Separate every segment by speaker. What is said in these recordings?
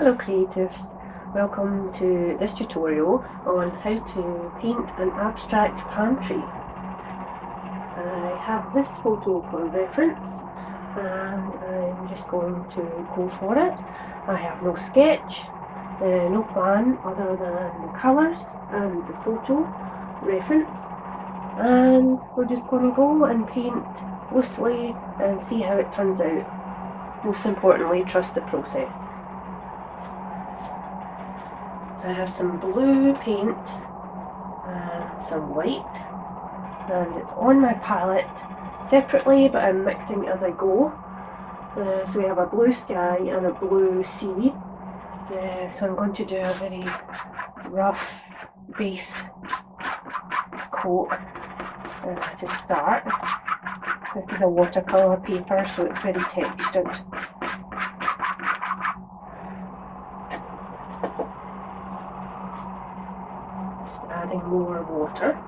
Speaker 1: Hello creatives, welcome to this tutorial on how to paint an abstract pantry. I have this photo for reference and I'm just going to go for it. I have no sketch, no plan other than the colours and the photo reference, and we're just going to go and paint loosely and see how it turns out. Most importantly, trust the process. I have some blue paint and some white, and it's on my palette separately, but I'm mixing as I go. So we have a blue sky and a blue sea. So I'm going to do a very rough base coat to start. This is a watercolour paper, so it's very textured. Adding more water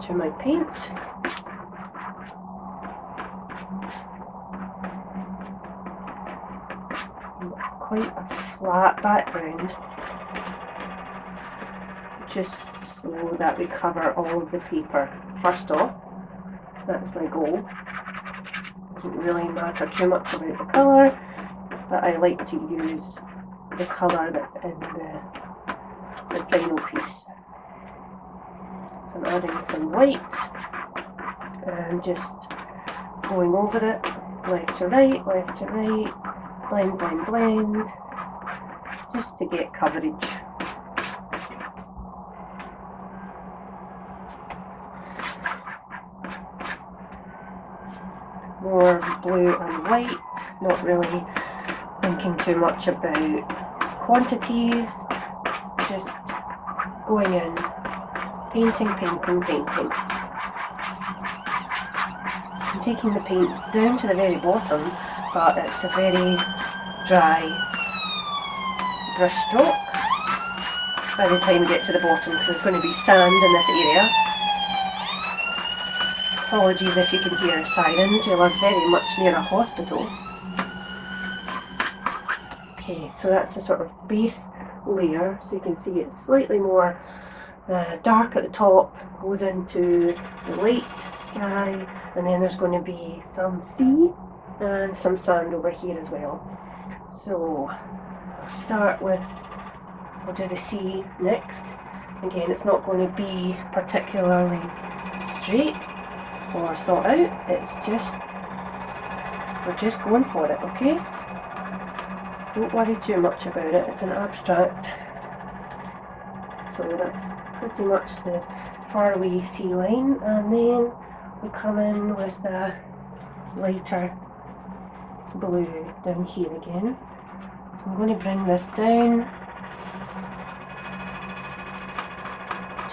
Speaker 1: to my paint. Quite a flat background, just so that we cover all of the paper first off. That's my goal. Doesn't really matter too much about the colour, but I like to use the colour that's in the final piece. I'm adding some white and just going over it, left to right, blend, blend, blend, just to get coverage. More blue and white, not really thinking too much about quantities, just going in. Painting. I'm taking the paint down to the very bottom, but it's a very dry brush stroke by the time we get to the bottom, because there's going to be sand in this area. Apologies if you can hear sirens, we live very much near a hospital. Okay, so that's a sort of base layer, so you can see it's slightly more dark at the top, goes into the light sky, and then there's going to be some sea and some sand over here as well. So I'll start with, I'll do the sea next. Again, it's not going to be particularly straight or thought out, it's just, we're just going for it, okay? Don't worry too much about it, it's an abstract. So that's pretty much the faraway sea line, and then we come in with a lighter blue down here again. So I'm going to bring this down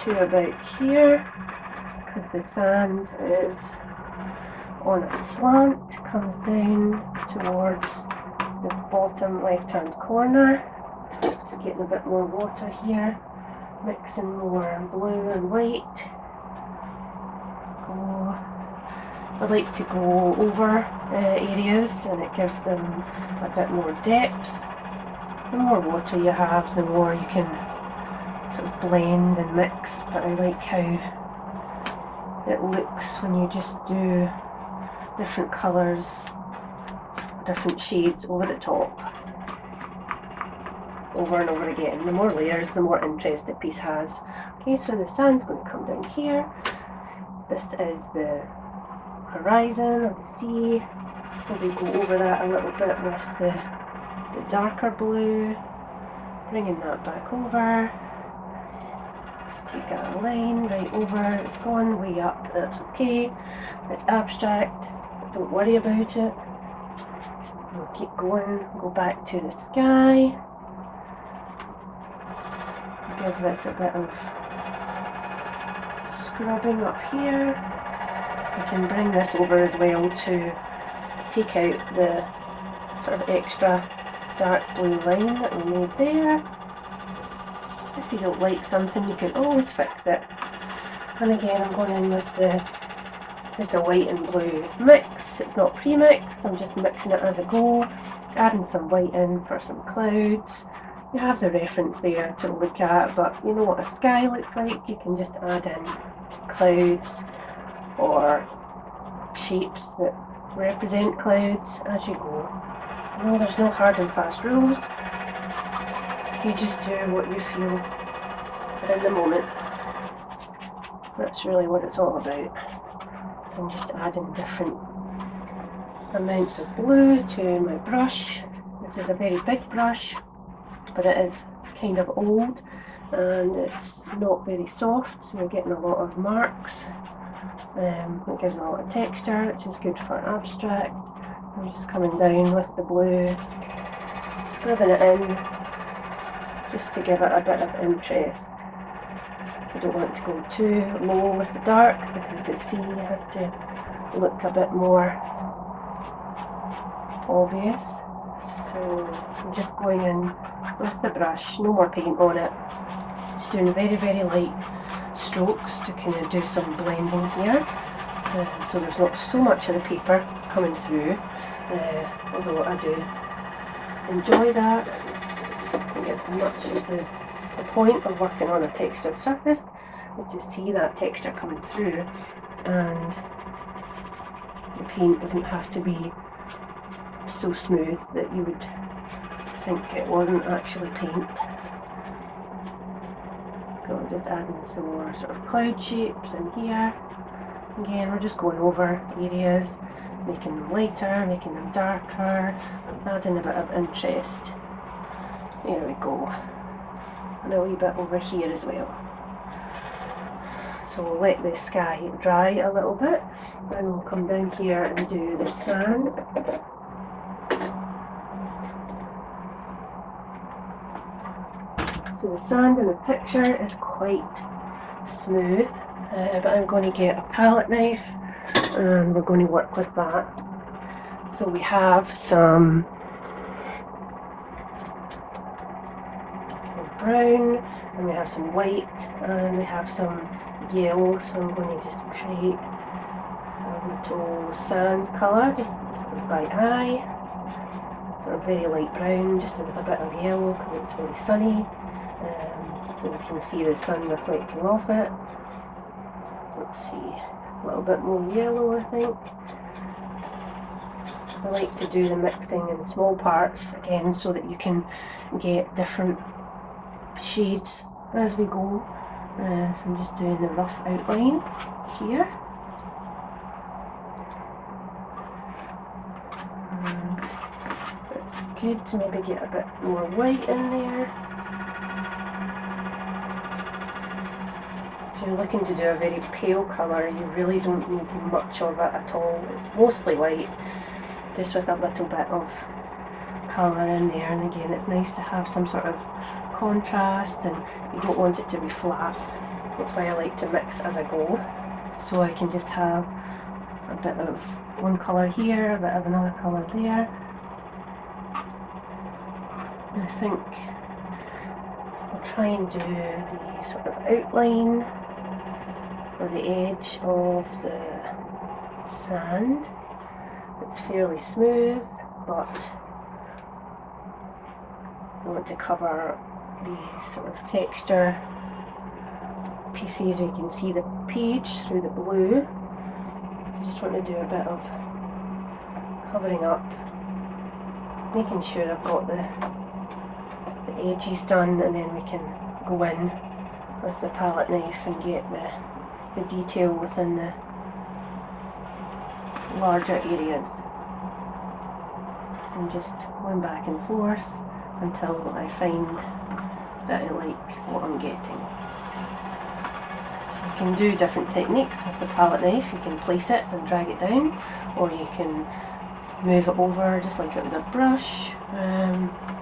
Speaker 1: to about here, because the sand is on a slant, comes down towards the bottom left hand corner. Just getting a bit more water here. Mixing more blue and white. I like to go over areas, and it gives them a bit more depth. The more water you have, the more you can sort of blend and mix, but I like how it looks when you just do different colours, different shades over the top. Over and over again. The more layers, the more interest the piece has. Okay, so the sand's going to come down here. This is the horizon of the sea. Maybe go over that a little bit with the darker blue. Bringing that back over. Just take a line right over. It's gone way up. That's okay. It's abstract. Don't worry about it. We'll keep going. Go back to the sky. Give this a bit of scrubbing up here. We can bring this over as well to take out the sort of extra dark blue line that we made there. If you don't like something, you can always fix it. And again, I'm going in with just a white and blue mix. It's not pre-mixed, I'm just mixing it as I go. Adding some white in for some clouds. you have the reference there to look at, but you know what a sky looks like, you can just add in clouds or shapes that represent clouds as you go. No, there's no hard and fast rules. You just do what you feel in the moment. That's really what it's all about. I'm just adding different amounts of blue to my brush. This is a very big brush, but it is kind of old and it's not very soft, so you're getting a lot of marks. It gives a lot of texture, which is good for abstract. I'm just coming down with the blue, scribbing it in, just to give it a bit of interest. I don't want it to go too low with the dark, because at sea you have to look a bit more obvious. So I'm just going in with the brush, no more paint on it. Just doing very, very light strokes to kind of do some blending here. So there's not so much of the paper coming through, although I do enjoy that. I think it's much of the point of working on a textured surface is to see that texture coming through, and the paint doesn't have to be so smooth that you would think it wasn't actually paint. So I'm just adding some more sort of cloud shapes in here. Again, we're just going over areas, making them lighter, making them darker, adding a bit of interest. There we go. And a wee bit over here as well. So we'll let the sky dry a little bit, then we'll come down here and do the sand. So the sand in the picture is quite smooth, but I'm going to get a palette knife and we're going to work with that. So we have some brown, and we have some white, and we have some yellow, so I'm going to just create a little sand colour, just by eye, sort of very light brown, just with a bit of yellow because it's very sunny, so we can see the sun reflecting off it. Let's see, a little bit more yellow I think. I like to do the mixing in small parts again so that you can get different shades as we go. So I'm just doing the rough outline here. And it's good to maybe get a bit more white in there. If you're looking to do a very pale colour, you really don't need much of it at all. It's mostly white, just with a little bit of colour in there. And again, it's nice to have some sort of contrast, and you don't want it to be flat. That's why I like to mix as I go, so I can just have a bit of one colour here, a bit of another colour there. And I think I'll try and do the sort of outline or the edge of the sand. It's fairly smooth, but I want to cover these sort of texture pieces. We can see the page through the blue. I just want to do a bit of covering up, making sure I've got the edges done, and then we can go in with the palette knife and get the detail within the larger areas. And just going back and forth until I find that I like what I'm getting. So you can do different techniques with the palette knife. You can place it and drag it down, or you can move it over just like it was a brush.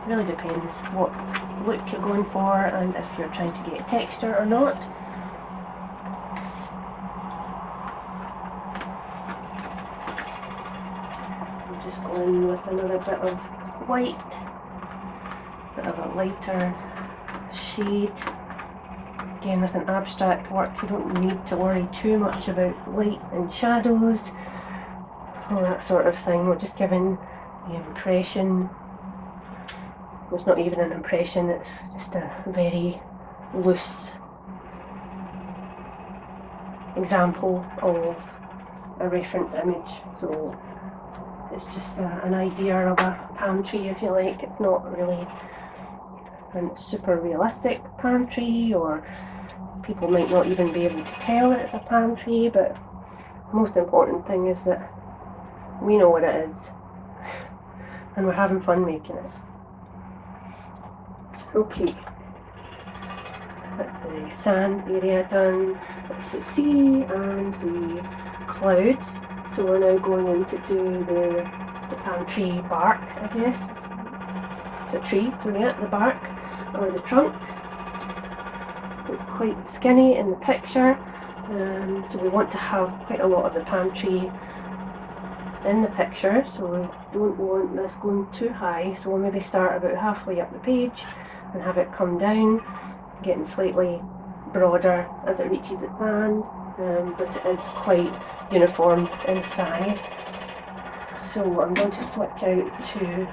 Speaker 1: Really depends what look you're going for and if you're trying to get texture or not. I'm just going with another bit of white, bit of a lighter shade. Again, with an abstract work, you don't need to worry too much about light and shadows, all that sort of thing. We're just giving the impression It's not even an impression, it's just a very loose example of a reference image. So it's just an idea of a palm tree, if you like. It's not really a super realistic palm tree, or people might not even be able to tell that it's a palm tree, but the most important thing is that we know what it is and we're having fun making it. Okay, that's the sand area done. That's the sea and the clouds. So we're now going in to do the palm tree bark, I guess. It's a tree, so yeah, the bark or the trunk. It's quite skinny in the picture, so we want to have quite a lot of the palm tree in the picture, so we don't want this going too high, so we'll maybe start about halfway up the page and have it come down, getting slightly broader as it reaches the sand, but it is quite uniform in size. So I'm going to switch out to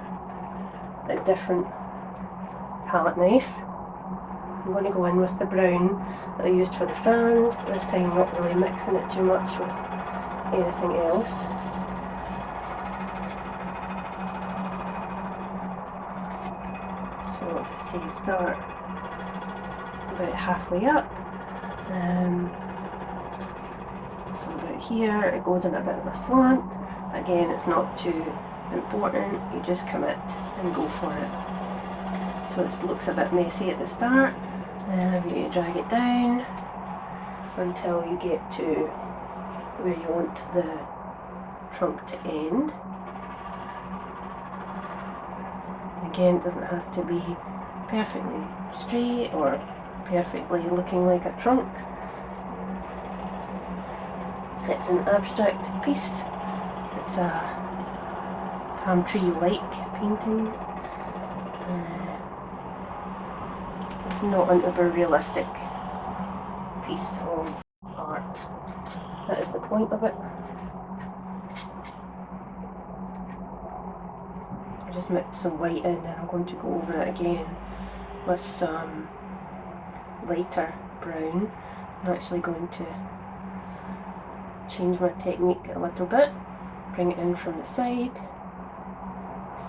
Speaker 1: a different palette knife. I'm going to go in with the brown that I used for the sand, this time not really mixing it too much with anything else. So as I say, start about halfway up. So about here it goes in a bit of a slant. Again, it's not too important, you just commit and go for it. So it looks a bit messy at the start. You drag it down until you get to where you want the trunk to end. Again, it doesn't have to be perfectly straight or perfectly looking like a trunk. It's an abstract piece. It's a palm tree-like painting. It's not an uber realistic piece of art. That is the point of it. I just mixed some white in and I'm going to go over it again with some lighter brown. I'm actually going to change my technique a little bit, bring it in from the side,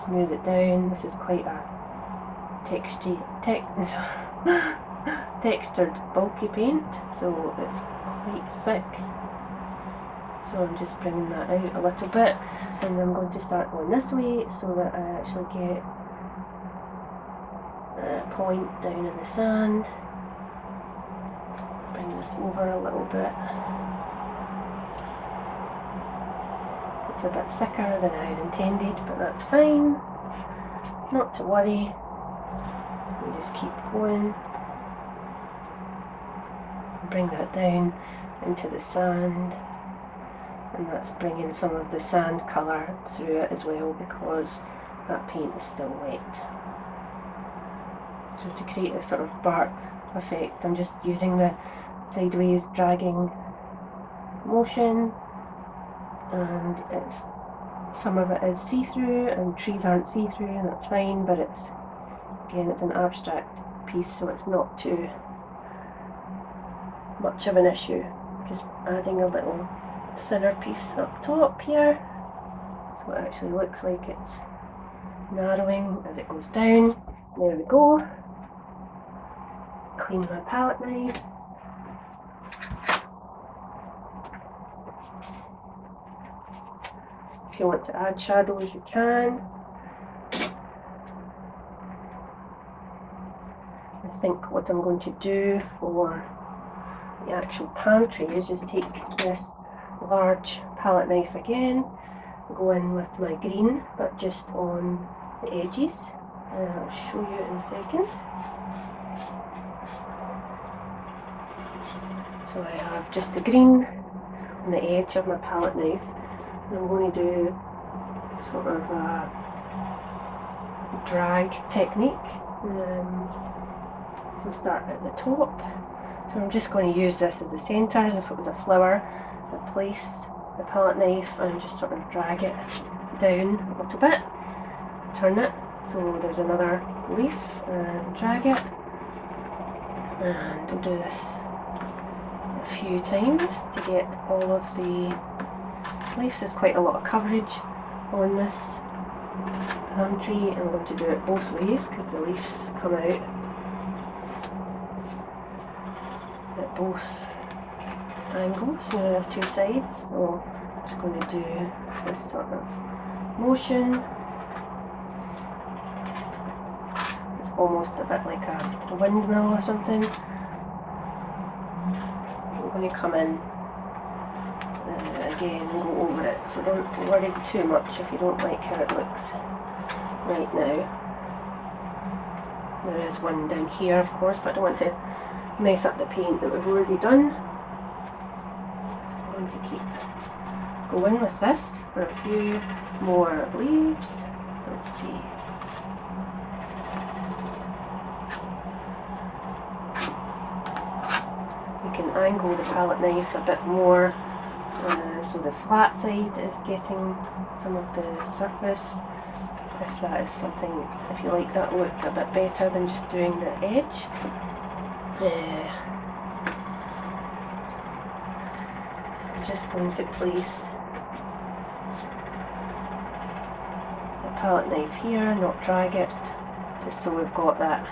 Speaker 1: smooth it down. This is quite a textured bulky paint, so it's quite thick. So I'm just bringing that out a little bit, and I'm going to start going this way so that I actually get a point down in the sand. Bring this over a little bit. It's a bit thicker than I had intended, but that's fine. Not to worry. We just keep going. Bring that down into the sand, and that's bringing some of the sand colour through it as well, because that paint is still wet. So to create a sort of bark effect, I'm just using the sideways dragging motion, and it's some of it is see-through and trees aren't see-through, and that's fine, but it's again, it's an abstract piece, so it's not too much of an issue. Just adding a little thinner piece up top here, so it actually looks like it's narrowing as it goes down. There we go. Clean my palette knife. If you want to add shadows, you can. I think what I'm going to do for the actual palm tree is just take this large palette knife again, go in with my green, but just on the edges. I'll show you in a second. So I have just the green on the edge of my palette knife, and I'm going to do sort of a drag technique. We'll start at the top. So I'm just going to use this as a centre, as if it was a flower. I place the palette knife and just sort of drag it down a little bit, turn it, so there's another leaf and drag it, and we'll do this a few times to get all of the leaves. There's quite a lot of coverage on this palm tree, and I'm going to do it both ways because the leaves come out at both angles, two sides. So I'm just going to do this sort of motion. It's almost a bit like a windmill or something. I'm going to come in again and go over it, so don't worry too much if you don't like how it looks right now. There is one down here, of course, but I don't want to mess up the paint that we've already done. I'm going to keep going with this for a few more leaves. Let's see. You can angle the palette knife a bit more, so the flat side is getting some of the surface. If that is something, if you like that look a bit better than just doing the edge. I'm just going to place the palette knife here, not drag it, just so we've got that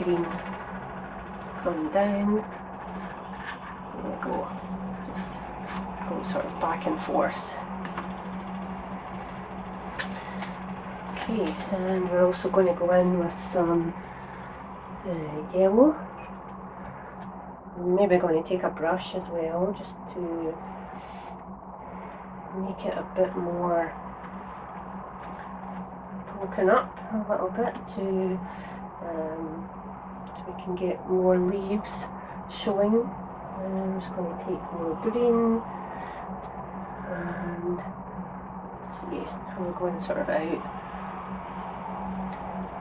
Speaker 1: green coming down. There we go. Just going sort of back and forth. Okay, and we're also going to go in with some yellow. I'm maybe going to take a brush as well, just to make it a bit more poking up a little bit, so we can get more leaves showing. I'm just going to take more green, and let's see, I'm going sort of out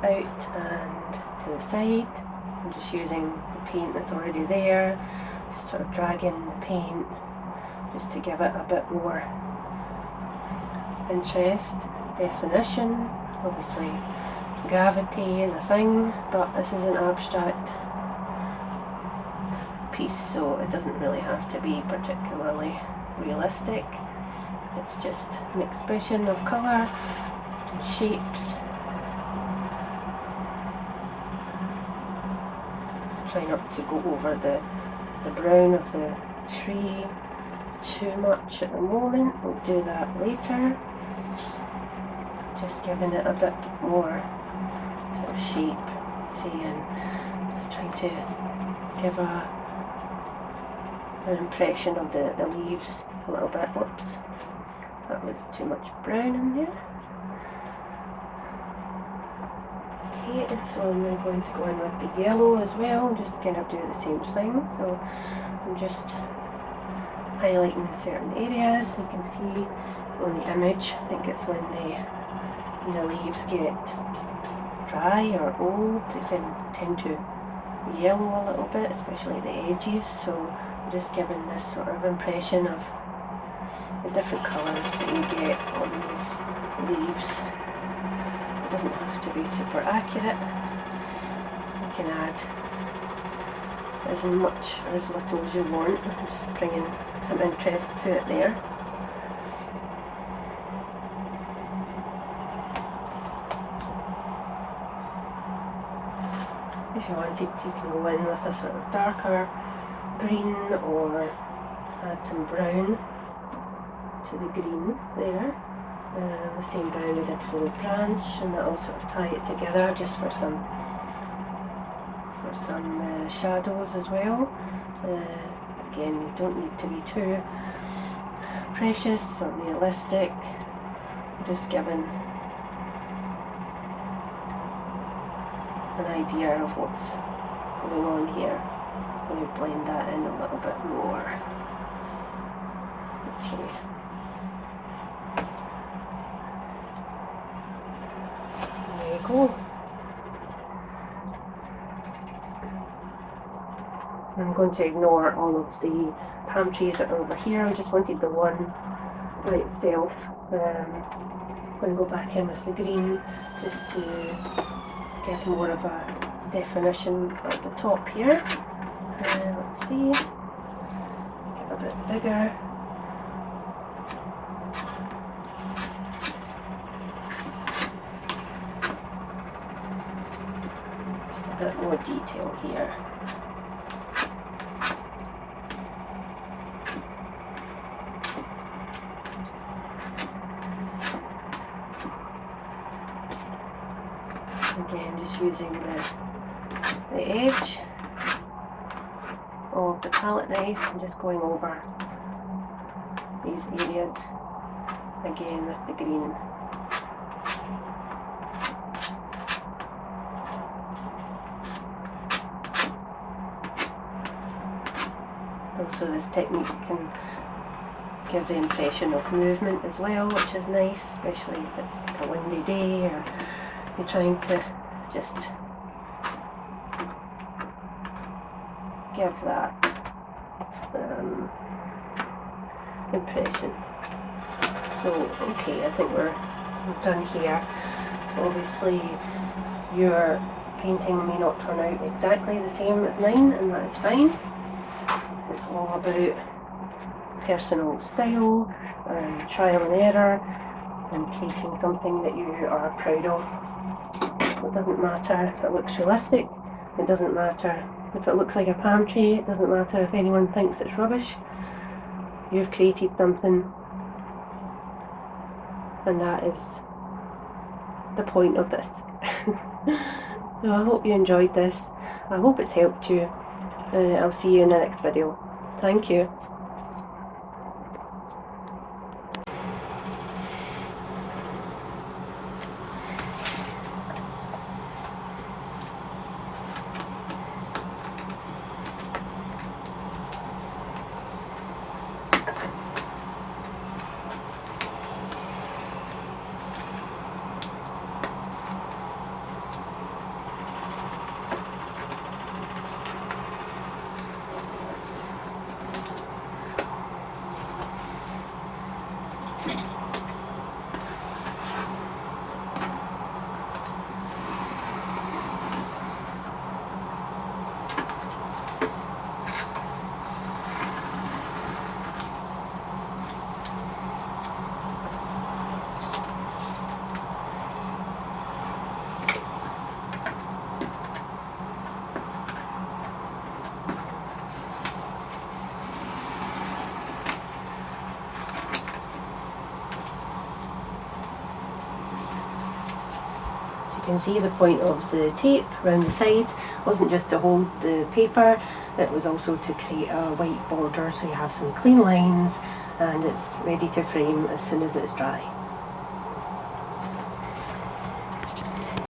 Speaker 1: and to the side. I'm just using the paint that's already there, just sort of dragging the paint just to give it a bit more interest, definition. Obviously gravity is a thing, but this is an abstract piece, so it doesn't really have to be particularly realistic. It's just an expression of colour and shapes. Try not to go over the brown of the tree too much at the moment. We'll do that later. Just giving it a bit more sort of shape, see, and trying to give an impression of the leaves a little bit. Whoops, that was too much brown in there. Okay, so I'm now going to go in with the yellow as well, just kind of do the same thing. So I'm just highlighting certain areas. You can see on the image, I think it's when the leaves get dry or old, they tend to yellow a little bit, especially the edges. So I'm just giving this sort of impression of the different colours that you get on these leaves. It doesn't have to be super accurate. You can add as much or as little as you want, just bringing some interest to it there. If you wanted, you can go in with a sort of darker green or add some brown to the green there. The same brown we did for the branch, and that'll sort of tie it together just for some shadows as well. Again, you don't need to be too precious or realistic. Just giving an idea of what's going on here. I'm going to blend that in a little bit more. Okay. There you go. I'm going to ignore all of the palm trees that are over here. I just wanted the one by itself. going to go back in with the green just to give more of a definition at the top here. Let's see, get a bit bigger. Just a bit more detail here. Again, just using the edge of the palette knife and just going over these areas again with the green. Also, this technique can give the impression of movement as well, which is nice, especially if it's like a windy day or you're trying to just give that impression. So, okay, I think we're done here. So obviously your painting may not turn out exactly the same as mine, and that is fine. It's all about personal style and trial and error and creating something that you are proud of. It doesn't matter if it looks realistic, it doesn't matter if it looks like a palm tree, it doesn't matter if anyone thinks it's rubbish. You've created something, and that is the point of this. So I hope you enjoyed this. I hope it's helped you. I'll see you in the next video. Thank you. You can see the point of the tape around the side wasn't just to hold the paper, it was also to create a white border so you have some clean lines and it's ready to frame as soon as it's dry.